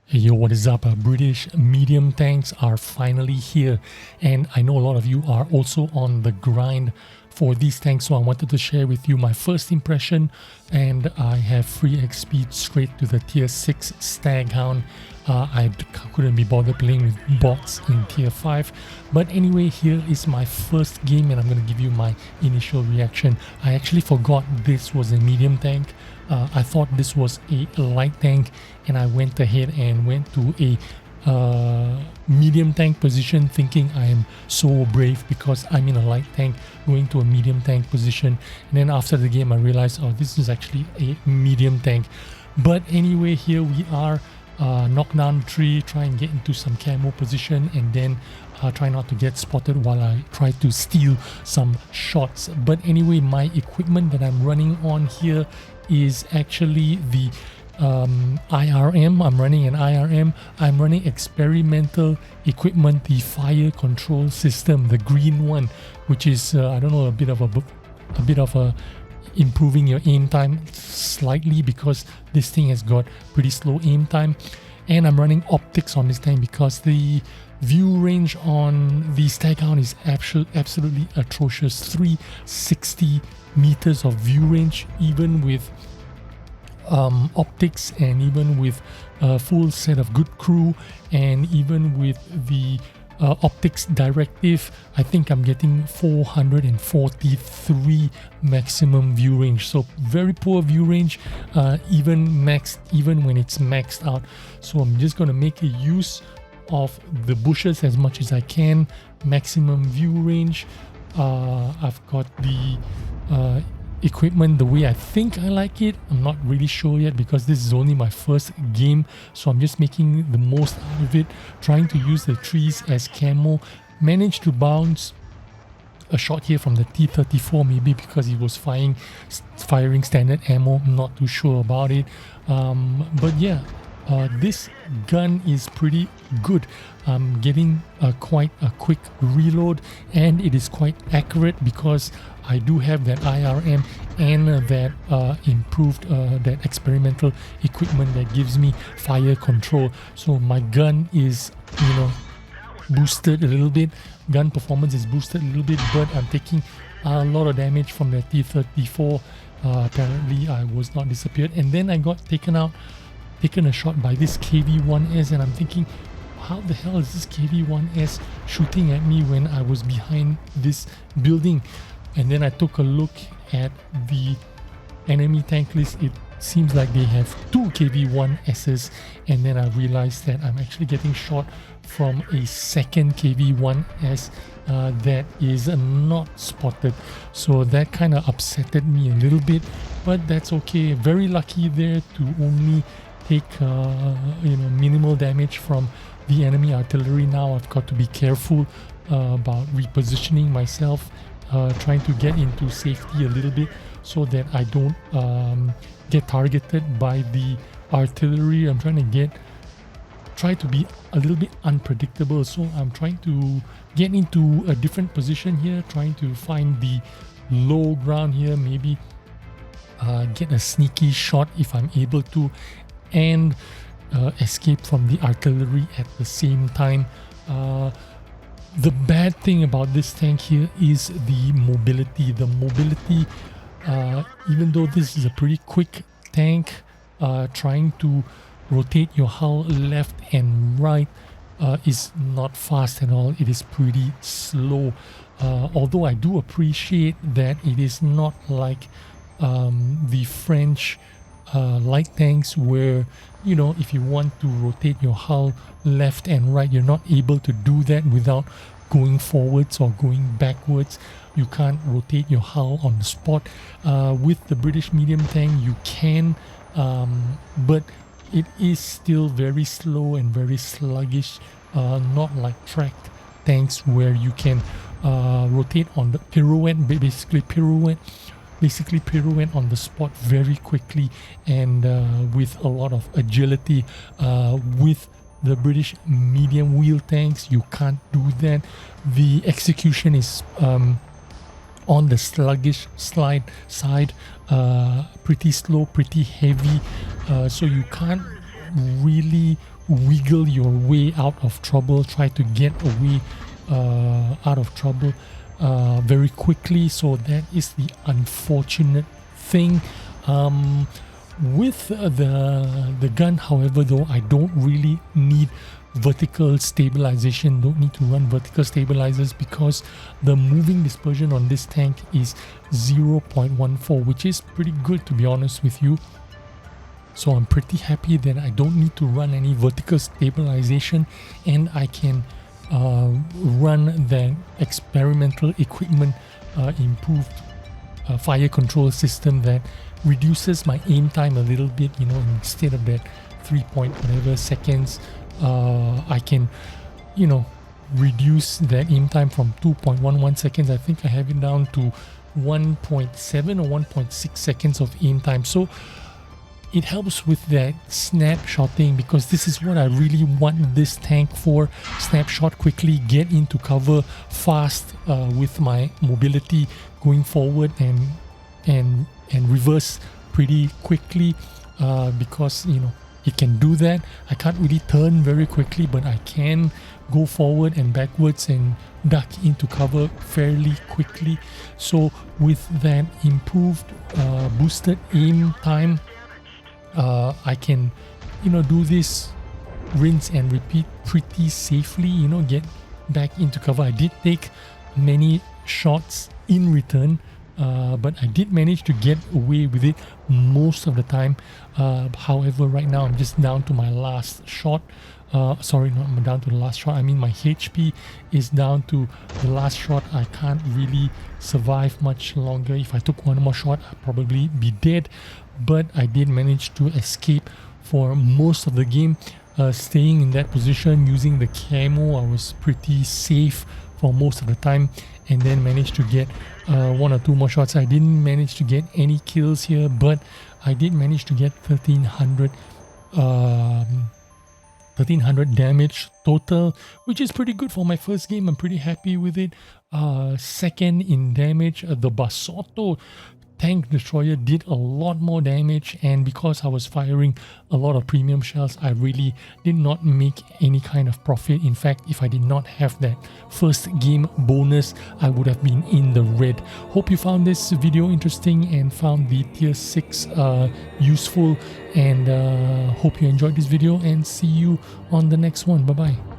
Hey yo, what is up? British medium tanks are finally here, and I know a lot of you are also on the grind for these tanks, so I wanted to share with you my first impression. And I have free XP straight to the tier 6 Staghound. I couldn't be bothered playing with bots in tier 5, but anyway, here is my first game and I'm going to give you my initial reaction. I actually forgot this was a medium tank. I thought this was a light tank, and I went ahead and went to a medium tank position thinking I am so brave because I'm in a light tank going to a medium tank position. And then after the game I realized, oh, this is actually a medium tank. But anyway, here we are, knock down the tree, try and get into some camo position, and then try not to get spotted while I try to steal some shots. But anyway, my equipment that I'm running on here is actually the IRM. I'm running an IRM. I'm running experimental equipment, the fire control system, the green one, which is I don't know, a bit of a improving your aim time slightly, because this thing has got pretty slow aim time. And I'm running optics on this tank because the view range on the Staghound is absolutely atrocious. 360 meters of view range, even with optics, and even with a full set of good crew, and even with the optics directive, I think I'm getting 443 maximum view range. So very poor view range, even when it's maxed out. So I'm just going to make a use of the bushes as much as I can. Maximum view range. I've got the equipment the way I think I like it. I'm not really sure yet because this is only my first game, so I'm just making the most out of it, trying to use the trees as camo. Managed to bounce a shot here from the T-34, maybe because he was firing standard ammo. I'm not too sure about it, but yeah, this gun is pretty good. I'm getting quite a quick reload, and it is quite accurate because I do have that IRM and that improved, that experimental equipment that gives me fire control. So my gun is, boosted a little bit. Gun performance is boosted a little bit, but I'm taking a lot of damage from the T-34. Apparently I was not disappeared, and then I got taken a shot by this KV-1S, and I'm thinking, how the hell is this KV-1S shooting at me when I was behind this building? And then I took a look at the enemy tank list. It seems like they have 2 KV-1Ss, and then I realized that I'm actually getting shot from a second KV-1S that is not spotted. So that kind of upsetted me a little bit, but that's okay. Very lucky there to only take minimal damage from the enemy artillery. Now I've got to be careful about repositioning myself, trying to get into safety a little bit so that I don't get targeted by the artillery. I'm trying to try to be a little bit unpredictable, so I'm trying to get into a different position here, trying to find the low ground here, maybe get a sneaky shot if I'm able to, and escape from the artillery at the same time. The bad thing about this tank here is the mobility. The mobility, even though this is a pretty quick tank, trying to rotate your hull left and right is not fast at all. It is pretty slow. Although I do appreciate that it is not like the French light tanks where, if you want to rotate your hull left and right, you're not able to do that without going forwards or going backwards. You can't rotate your hull on the spot. With the British medium tank you can, but it is still very slow and very sluggish, not like tracked tanks where you can rotate on the basically pirouette on the spot very quickly and with a lot of agility. With the British medium wheel tanks you can't do that. The execution is on the sluggish side, pretty slow, pretty heavy, so you can't really wiggle your way out of trouble, try to get away out of trouble very quickly. So that is the unfortunate thing. With the gun, however, though, I don't really need vertical stabilization, don't need to run vertical stabilizers, because the moving dispersion on this tank is 0.14, which is pretty good, to be honest with you. So I'm pretty happy that I don't need to run any vertical stabilization, and I can run the experimental equipment improved fire control system that reduces my aim time a little bit. You know, instead of that 3 seconds, I can, you know, reduce that aim time from 2.11 seconds. I think I have it down to 1.7 or 1.6 seconds of aim time. So it helps with that snapshotting, because this is what I really want this tank for. Snapshot quickly, get into cover fast with my mobility going forward, and reverse pretty quickly, because, you know, it can do that. I can't really turn very quickly, but I can go forward and backwards and duck into cover fairly quickly. So with that improved boosted aim time, I can, you know, do this rinse and repeat pretty safely, you know, get back into cover. I did take many shots in return, but I did manage to get away with it most of the time. However, right now I'm just down to my last shot. Sorry, not down to the last shot. I mean, my HP is down to the last shot. I can't really survive much longer. If I took one more shot, I'd probably be dead. But I did manage to escape for most of the game, staying in that position using the camo. I was pretty safe for most of the time, and then managed to get one or two more shots. I didn't manage to get any kills here, but I did manage to get 1300 damage total, which is pretty good for my first game. I'm pretty happy with it. Second in damage, the Basotto tank destroyer did a lot more damage, and because I was firing a lot of premium shells, I really did not make any kind of profit. In fact, if I did not have that first game bonus, I would have been in the red. Hope you found this video interesting and found the tier 6 useful, and hope you enjoyed this video, and see you on the next one. Bye bye.